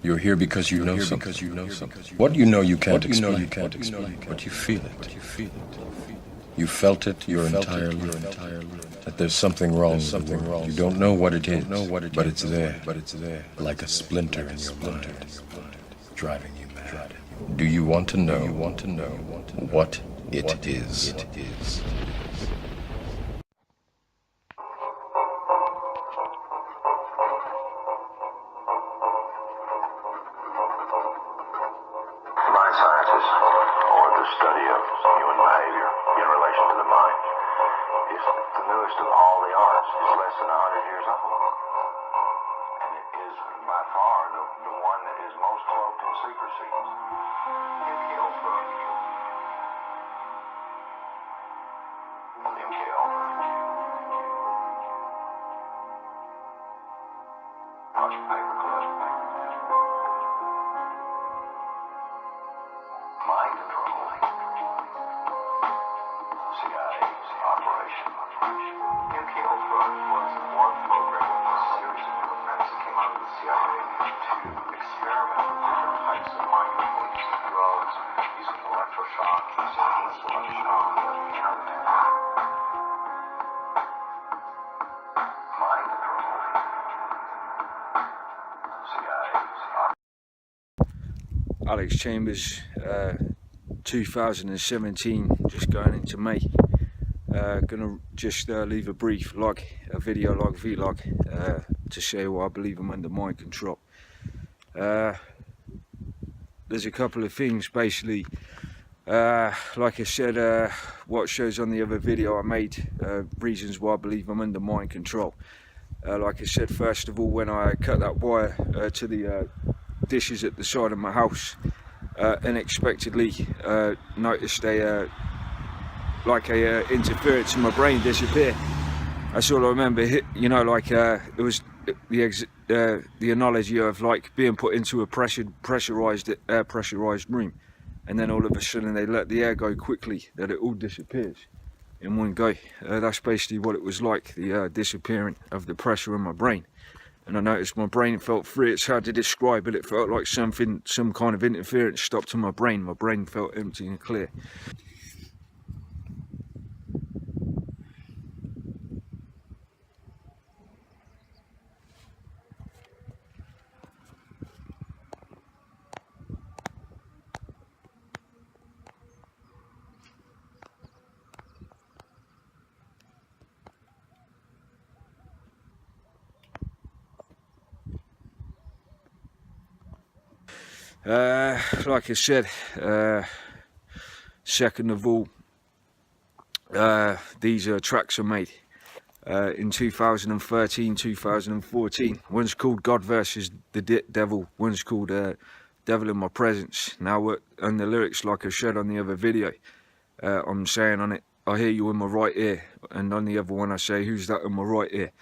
You're here because you know something. What you know you can't explain, but you feel it. You felt it your entire life. That there's something wrong. You don't know what it is, but it's there. Like a splinter in your mind, driving you mad. Do you want to know what it is? Mind sciences, or the study of human behavior in relation to the mind, is the newest of all the arts. It's less than 100 years old. And it is by far the one that is most cloaked in secrecy. MK Ultra. MK Ultra. Watch paperclip. Mind control. CIA's operation. MK Ultra was one program with a series of programs that came out of the CIA to experiment with different types of mind control, using drugs, using electroshock, using electroshock, mind control. CIA's Alex Chambers, 2017, just going into May. Gonna just leave a brief log, a video log, vlog, to say what I believe I'm under mind control. There's a couple of things basically. Like I said, what shows on the other video I made, reasons why I believe I'm under mind control. Like I said, first of all, when I cut that wire to the dishes at the side of my house, unexpectedly noticed a interference in my brain disappear. That's all I remember. You know, like it was the analogy of like being put into a pressurized room, and then all of a sudden they let the air go quickly, that it all disappears in one go. That's basically what it was like, the disappearing of the pressure in my brain. And I noticed my brain felt free. It's hard to describe, but it felt like some kind of interference stopped in my brain. My brain felt empty and clear. Like I said, second of all, these tracks are made in 2013, 2014. One's called God versus the Devil, one's called Devil in My Presence. Now, on the lyrics, like I said on the other video, I'm saying on it, I hear you in my right ear, and on the other one I say, who's that in my right ear?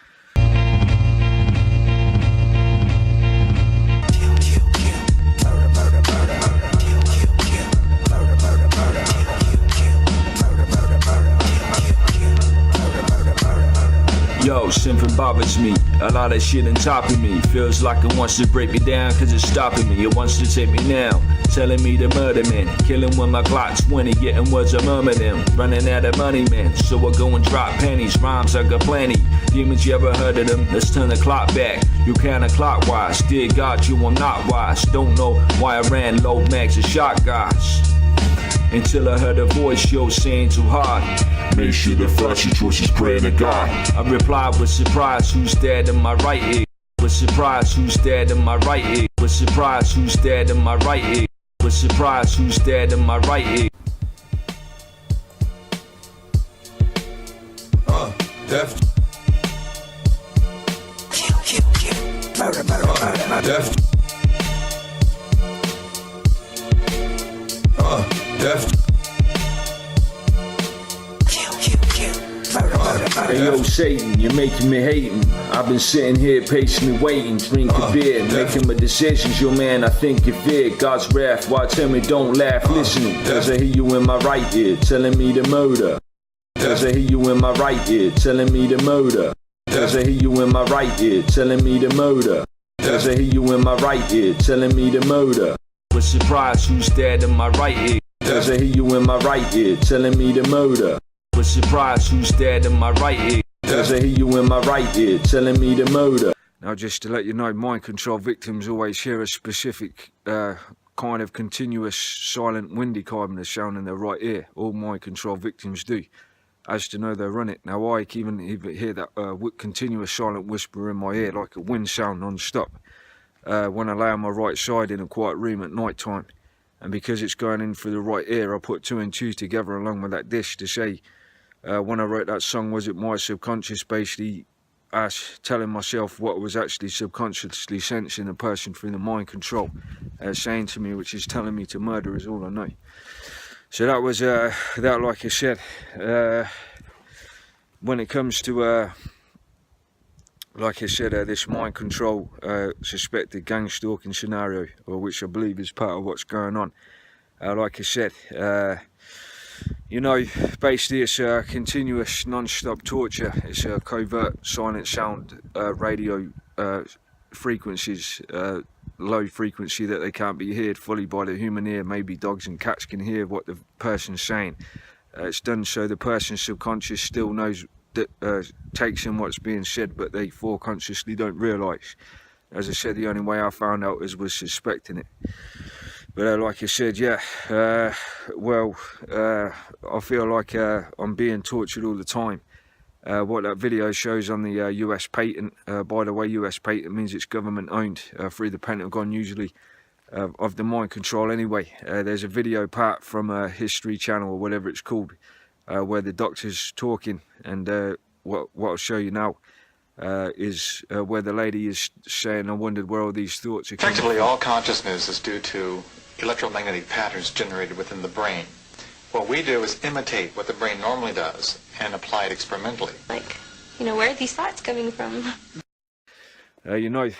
Yo, something bothers me, a lot of shit on top of me. Feels like it wants to break me down, cause it's stopping me. It wants to take me now, telling me to murder man. Killing with my Glock 20, getting words I murmur them. Running out of money man, so I go and drop pennies. Rhymes I got plenty, demons you ever heard of them? Let's turn the clock back, you counterclockwise. Dear God, you I'm not wise. Don't know why I ran low mags and shot guys, until I heard a voice, yo, saying too hard. Make sure the first your choice is praying to God. I replied with surprise, who's dead in my right ear? With surprise, who's dead in my right ear? With surprise, who's dead in my right ear? With surprise, who's dead in my right ear? Deft. Kill. Murder. Deft. Deft. Kill. Murder. Hey yo Satan, you're making me hating. I've been sitting here patiently waiting, drinking beer, making my decisions, yo man, I think you fear God's wrath. Why tell me don't laugh, listening, cause I hear you in my right ear, telling me to murder. Cause I hear you in my right ear, telling me to murder. Cause I hear you in my right ear, telling me to murder. Cause I hear you in my right ear telling me to murder. Was surprised who stared in my right ear. Cause I hear you in my right ear telling me to murder. Was surprised who stared in my right ear. Cause I hear you in my right ear telling me to murder. Now just to let you know, mind control victims always hear a specific kind of continuous silent windy carbon sound in their right ear. All mind control victims do. As to know they run it. Now I can even hear that continuous silent whisper in my ear like a wind sound non-stop when I lay on my right side in a quiet room at night time. And because it's going in through the right ear, I put 2 and 2 together along with that dish to say when I wrote that song, was it my subconscious basically telling myself what was actually subconsciously sensing a person through the mind control saying to me, which is telling me to murder is all I know. So that was that, like I said, when it comes to like I said, this mind control suspected gang stalking scenario, or which I believe is part of what's going on. Like I said, you know, basically it's continuous non-stop torture. It's a covert silent sound radio frequencies, low frequency that they can't be heard fully by the human ear. Maybe dogs and cats can hear what the person's saying. It's done so the person's subconscious still knows that, takes in what's being said, but they foreconsciously don't realise. As I said, the only way I found out was suspecting it. But like I said, yeah, well, I feel like I'm being tortured all the time. What that video shows on the US patent, by the way, US patent means it's government owned through the Pentagon usually, of the mind control anyway. There's a video part from History Channel or whatever it's called, where the doctor's talking, and what I'll show you now is where the lady is saying, I wondered where all these thoughts are coming from. Effectively, all consciousness is due to electromagnetic patterns generated within the brain. What we do is imitate what the brain normally does and apply it experimentally. Like, you know, where are these thoughts coming from? You know,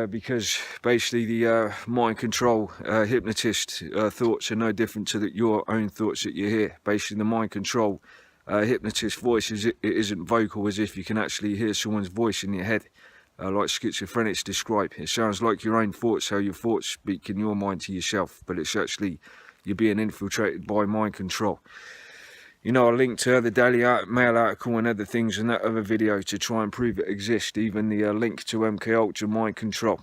because basically the mind control hypnotist thoughts are no different to your own thoughts that you hear. Basically the mind control hypnotist voice it isn't vocal, as if you can actually hear someone's voice in your head, like schizophrenics describe. It sounds like your own thoughts, how your thoughts speak in your mind to yourself, but it's actually you're being infiltrated by mind control. You know, I linked to the Daily Mail article and other things in that other video to try and prove it exists, even the link to MKUltra mind control.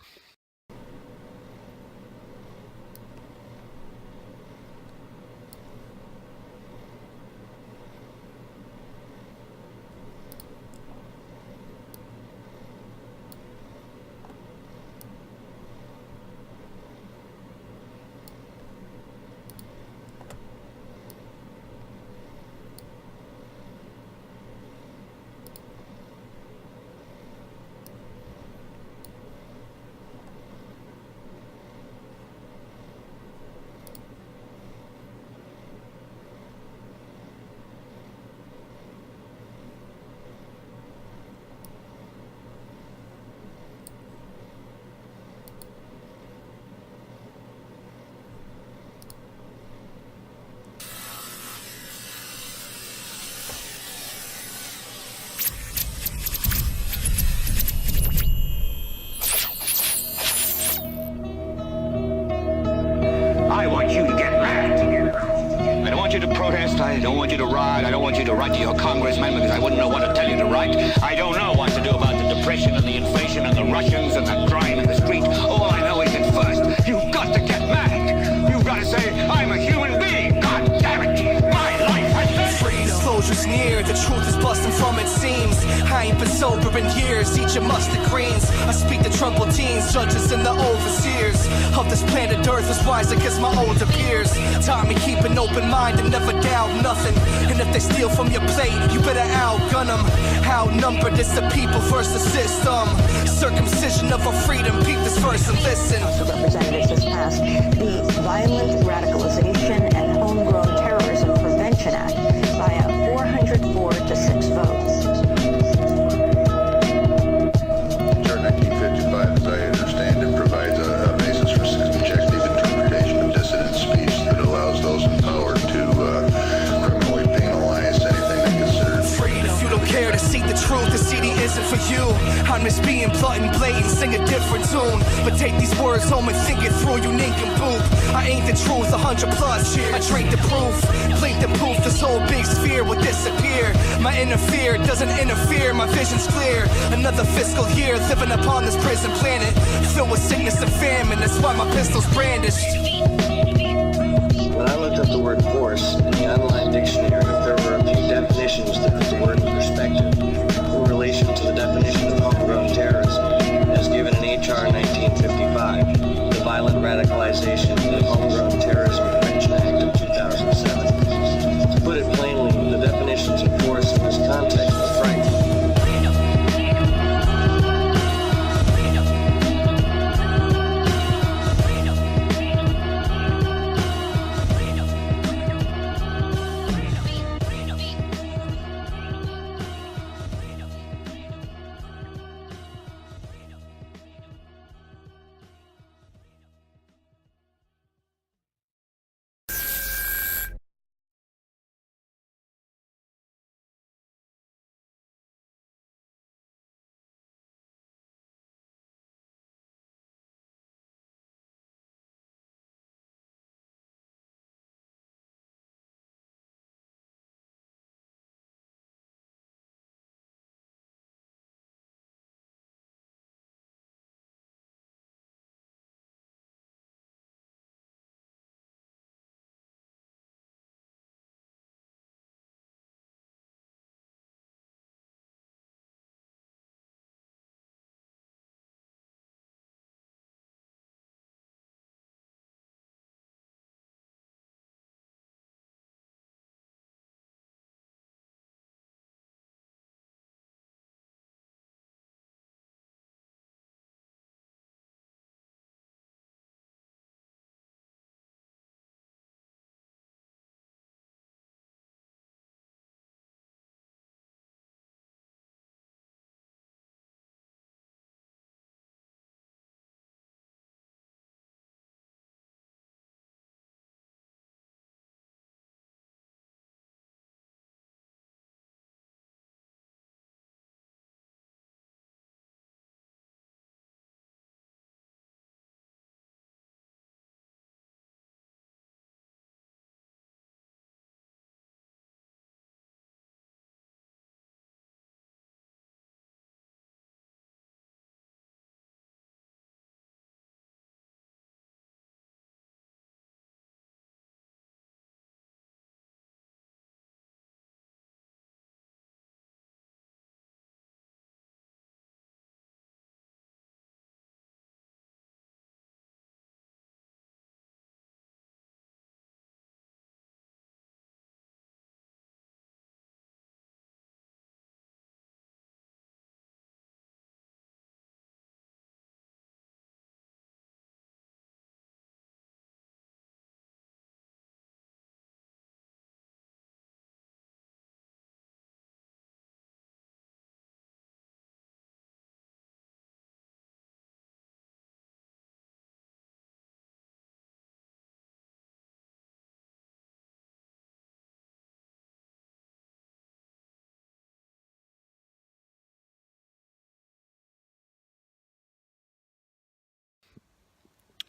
I want you to get mad. I don't want you to protest. I don't want you to riot. I don't want you to write to your congressman because I wouldn't know what to tell you to write. I don't know what to do about the depression and the inflation and the Russians and the crime in the street. All I know is that first, you've got to get mad. You've got to say, I'm a human being. God damn it. My life has been freedom. Closure's near, the truth is busting from its seams. I ain't been sober in years, eat your mustard greens. I speak to troubled teens, judges and the overseers of this planet Earth is wiser cause my older peers taught me keep an open mind and never doubt nothing. And if they steal from your plate, you better outgun them. Outnumbered, it's the people versus the system. Circumcision of our freedom, peep this verse and listen. House of Representatives has passed the Violent Radicalization and Homegrown Terrorism Prevention Act by 404 to 6 votes. Sir, 1955, as I understand it, provides a basis for subjective interpretation of dissident speech that allows those in power to criminally penalize anything they consider Freedom. If you don't care to see the truth and see the wasn't for you, I'd miss being blunt and blatant, sing a different tune. But take these words home and think it through, you nincompoop. I ain't the truth, 100 plus, I drink the proof. Blink the poof, this whole big sphere will disappear. My inner fear doesn't interfere, my vision's clear. Another fiscal year, living upon this prison planet, filled with sickness and famine, that's why my pistol's brandished. When I looked up the word force in the online dictionary, there were a few definitions that put the word in perspective in relation to the definition of homegrown terrorism as given in H.R. 1955, the Violent Radicalization and Homegrown Terrorism Prevention Act of 2007. To put it plainly, the definitions of force in this context were frightening.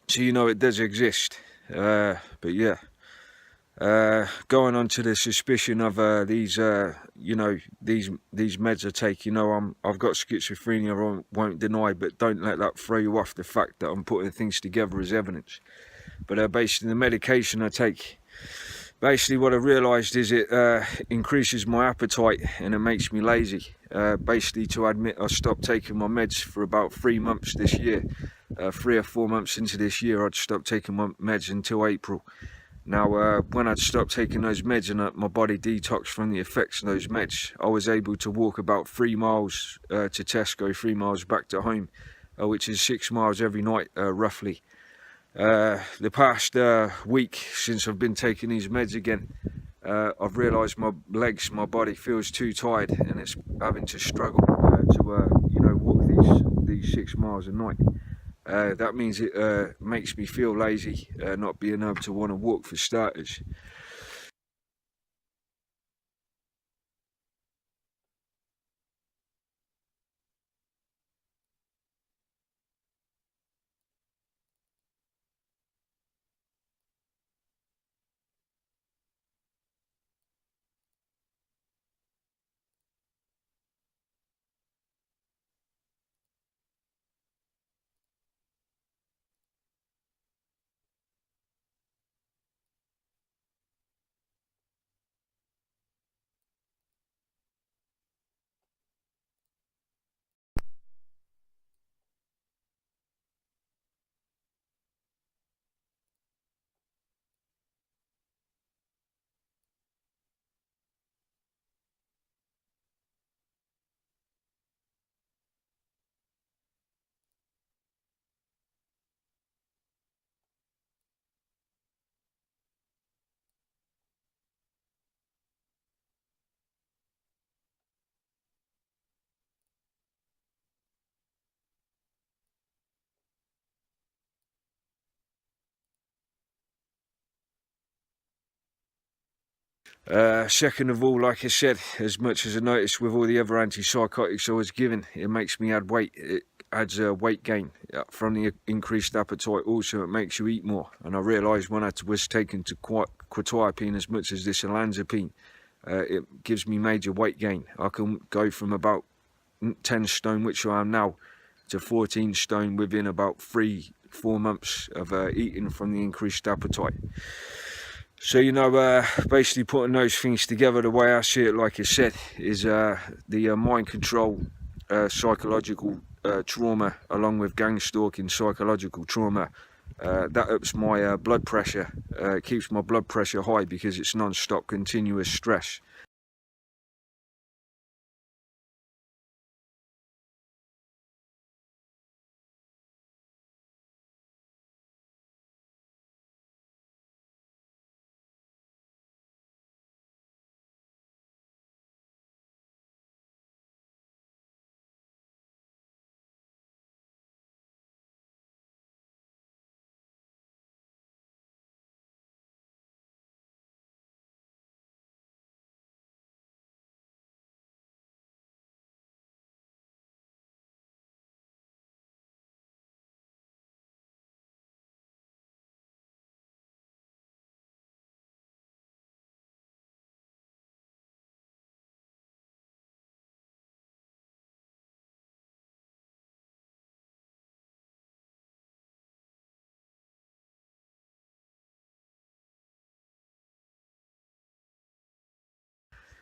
So you know it does exist, but yeah, going on to the suspicion of these meds I take. I've got schizophrenia, I won't deny, but don't let that throw you off the fact that I'm putting things together as evidence. But basically the medication I take, basically what I realised is it increases my appetite and it makes me lazy. Basically, to admit, I stopped taking my meds for about 3 months this year. 3 or 4 months into this year, I'd stopped taking my meds until April. Now, when I'd stopped taking those meds and my body detoxed from the effects of those meds, I was able to walk about 3 miles to Tesco, 3 miles back to home, which is 6 miles every night, roughly. The past week since I've been taking these meds again, I've realised my legs, my body feels too tired, and it's having to struggle to walk these 6 miles a night. That means it makes me feel lazy, not being able to want to walk for starters. Second of all, like I said, as much as I noticed with all the other antipsychotics I was given, it makes me add weight. It adds weight gain from the increased appetite. Also, it makes you eat more. And I realised when I was taken to quetiapine as much as this olanzapine, it gives me major weight gain. I can go from about 10 stone, which I am now, to 14 stone within about 3-4 months of eating from the increased appetite. So, you know, basically putting those things together, the way I see it, like I said, is the mind control, psychological trauma, along with gang stalking, psychological trauma, that ups my blood pressure, keeps my blood pressure high because it's non-stop continuous stress.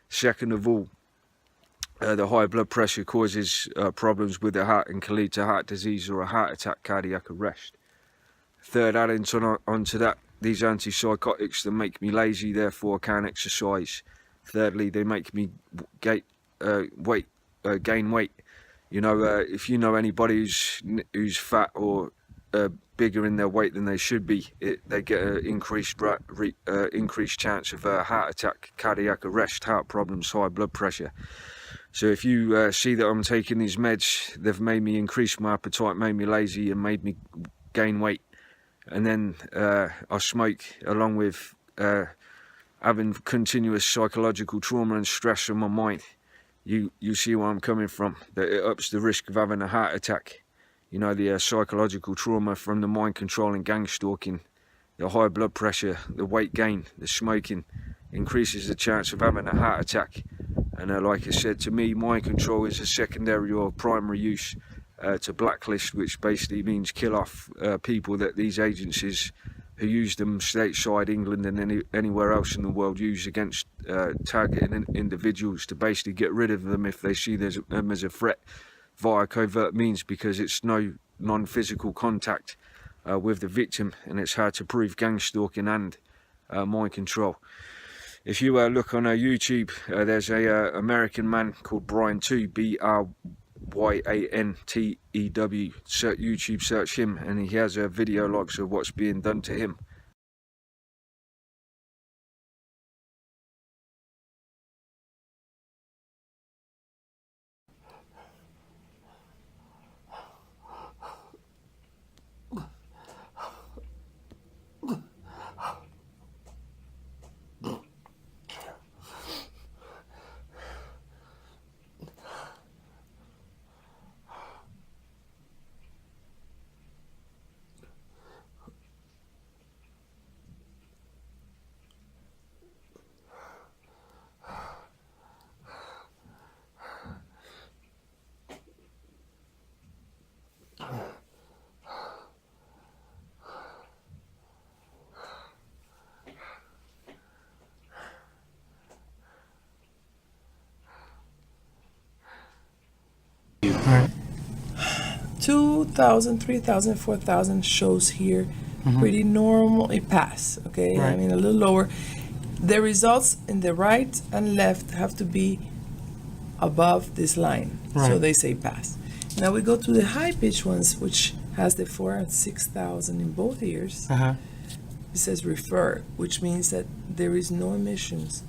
Second of all, the high blood pressure causes problems with the heart and can lead to heart disease or a heart attack, cardiac arrest. Third, adding onto that, these antipsychotics that make me lazy, therefore I can't exercise. Thirdly, they make me gain weight. You know, if you know anybody who's fat or bigger in their weight than they should be, they get an increased chance of a heart attack, cardiac arrest, heart problems, high blood pressure. So if you see that I'm taking these meds, they've made me increase my appetite, made me lazy, and made me gain weight. And then I smoke, along with having continuous psychological trauma and stress on my mind. You see where I'm coming from, that it ups the risk of having a heart attack. You know, the psychological trauma from the mind control and gang stalking, the high blood pressure, the weight gain, the smoking, increases the chance of having a heart attack. And like I said, to me, mind control is a secondary or primary use to blacklist, which basically means kill off people that these agencies who use them stateside, England and anywhere else in the world, use against targeting individuals, to basically get rid of them if they see them as a threat via covert means, because it's no non-physical contact with the victim, and it's hard to prove gang stalking and mind control. If you look on YouTube, there's a American man called Brian Tew, B-R-Y-A-N-T-E-W. YouTube search him, and he has video logs of what's being done to him. Right. 2,000, 3,000, 4,000 shows here. Pretty normal. It pass, okay? Right. I mean, a little lower. The results in the right and left have to be above this line. Right. So they say pass. Now we go to the high pitch ones, which has the 4,000 and 6,000 in both ears. It says refer, which means that there is no emissions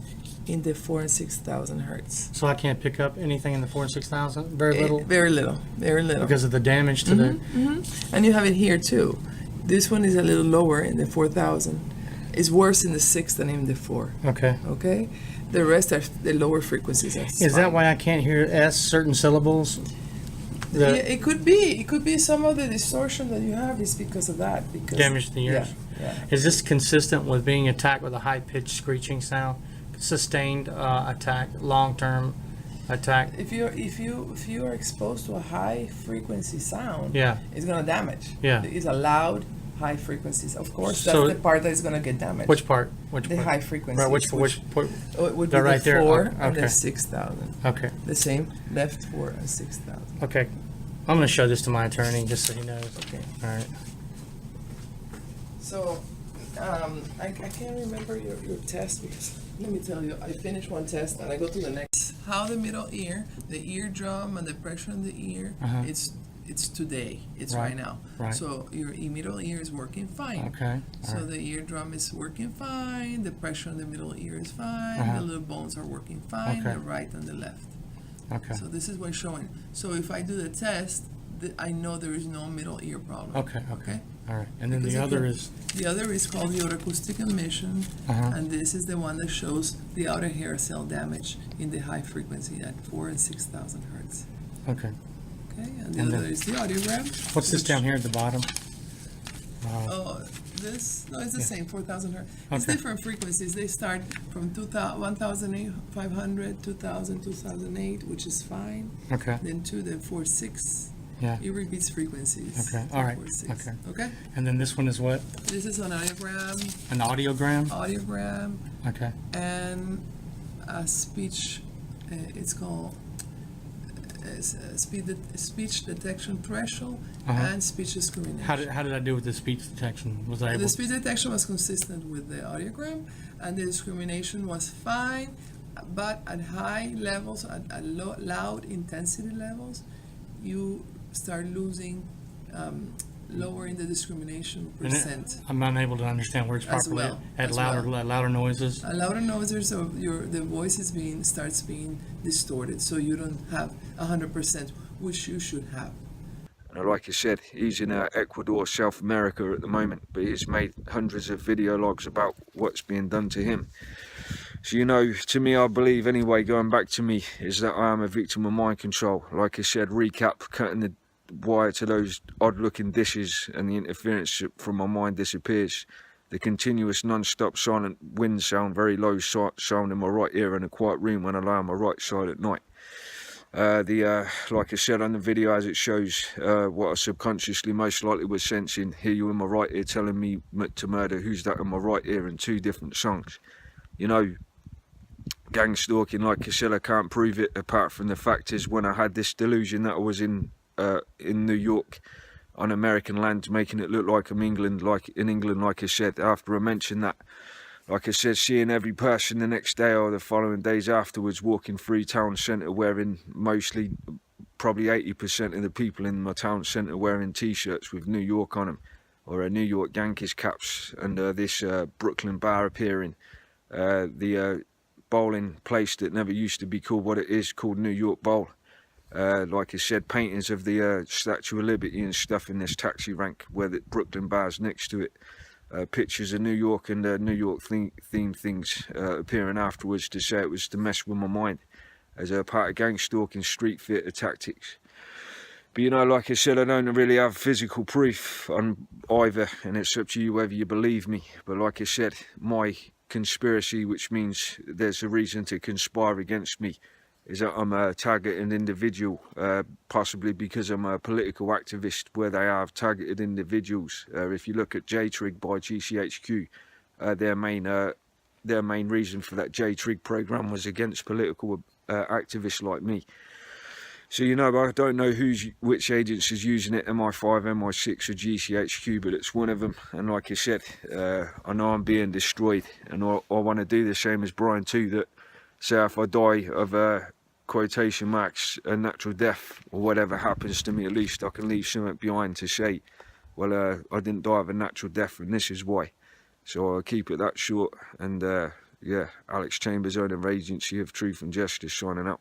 in the 4,000 and 6,000 hertz. So I can't pick up anything in the 4,000 and 6,000? Very little? Very little. Very little. Because of the damage to the... And you have it here too. This one is a little lower in the 4,000. It's worse in the 6 than in the 4. Okay. Okay? The rest are the lower frequencies. Is that why I can't hear S certain syllables? Yeah, it could be. It could be some of the distortion that you have is because of that. Because damage to the ears. Yeah. Is this consistent with being attacked with a high-pitched screeching sound? Sustained attack, long-term attack? If you are exposed to a high frequency sound, yeah, it's gonna damage. Yeah. It's a loud high frequencies. Of course, that's So the part that is gonna get damaged. Which part? Which the part? high frequencies. Right, which it would be right the there. 4 Okay. and the 6,000. Okay. The same left 4 and 6,000. Okay. I'm going to show this to my attorney just so he knows. Okay. All right. So, I can't remember your test because let me tell you, I finished one test and I go to the next. How the middle ear, the eardrum and the pressure in the ear, it's today. It's right now. Right. So your middle ear is working fine. Okay. So the eardrum is working fine. The pressure in the middle ear is fine. The little bones are working fine. Okay. The right and the left. Okay. So this is what's showing. So if I do the test, I know there is no middle ear problem. Okay. All right. And then Because the other is? The other is called the otoacoustic emission, and this is the one that shows the outer hair cell damage in the high frequency at 4,000 and 6,000 hertz. Okay. Okay, and the other is the audiogram. What's this down here at the bottom? It's the same, 4,000 hertz. It's Okay. different frequencies. They start from 1,500, 2,000, 2008, which is fine. Okay. Then to the 4.6. Yeah. It repeats frequencies. Okay. All right. 4.6. Okay. Okay. And then this one is what? This is an audiogram. An audiogram? Audiogram. Okay. And a speech. It's called speech detection threshold and speech discrimination. How did I do with the speech detection? Was I able? The speech detection was consistent with the audiogram, and the discrimination was fine, but at high levels, at loud intensity levels, you start losing, lowering the discrimination percent. I'm unable to understand words As properly well, at as louder well. louder noises. Louder noises, so the voice is starts being distorted, so you don't have 100%, which you should have. Like I said, he's in Ecuador, South America at the moment, but he's made hundreds of video logs about what's being done to him. So, you know, to me, I believe anyway, going back to me, is that I am a victim of mind control. Like I said, recap, cutting the wire to those odd looking dishes and the interference from my mind disappears. The continuous non-stop silent wind sound, very low sound in my right ear in a quiet room when I lie on my right side at night. Like I said on the video, as it shows what I subconsciously most likely was sensing, hear you in my right ear telling me to murder, who's that in my right ear, in 2 different songs. You know, gang stalking, like I said, I can't prove it, apart from the fact is when I had this delusion that I was in New York on American land, making it look like I'm in England, like I said, after I mentioned that. Like I said, seeing every person the next day or the following days afterwards walking through town centre wearing mostly, probably 80% of the people in my town centre wearing t-shirts with New York on them, or New York Yankees caps, and this Brooklyn bar appearing. The bowling place that never used to be called what it is, called New York Bowl. Like I said, paintings of the Statue of Liberty and stuff in this taxi rank where the Brooklyn bar's next to it. Pictures of New York and New York themed things appearing afterwards to say it was to mess with my mind as a part of gang stalking street theatre tactics. But you know, like I said, I don't really have physical proof on either, and it's up to you whether you believe me. But like I said, my conspiracy, which means there's a reason to conspire against me, is that I'm a targeted individual, possibly because I'm a political activist where they have targeted individuals. If you look at J-Trig by GCHQ, their main reason for that J-Trig program was against political activists like me. So, you know, I don't know which agency's using it, MI5, MI6 or GCHQ, but it's one of them. And like I said, I know I'm being destroyed, and I want to do the same as Brian too, that say if I die of quotation marks a natural death, or whatever happens to me, at least I can leave something behind to say, well, I didn't die of a natural death and this is why. So I'll keep it that short. And yeah, Alex Chambers, owner of Agency of Truth and Justice, signing out.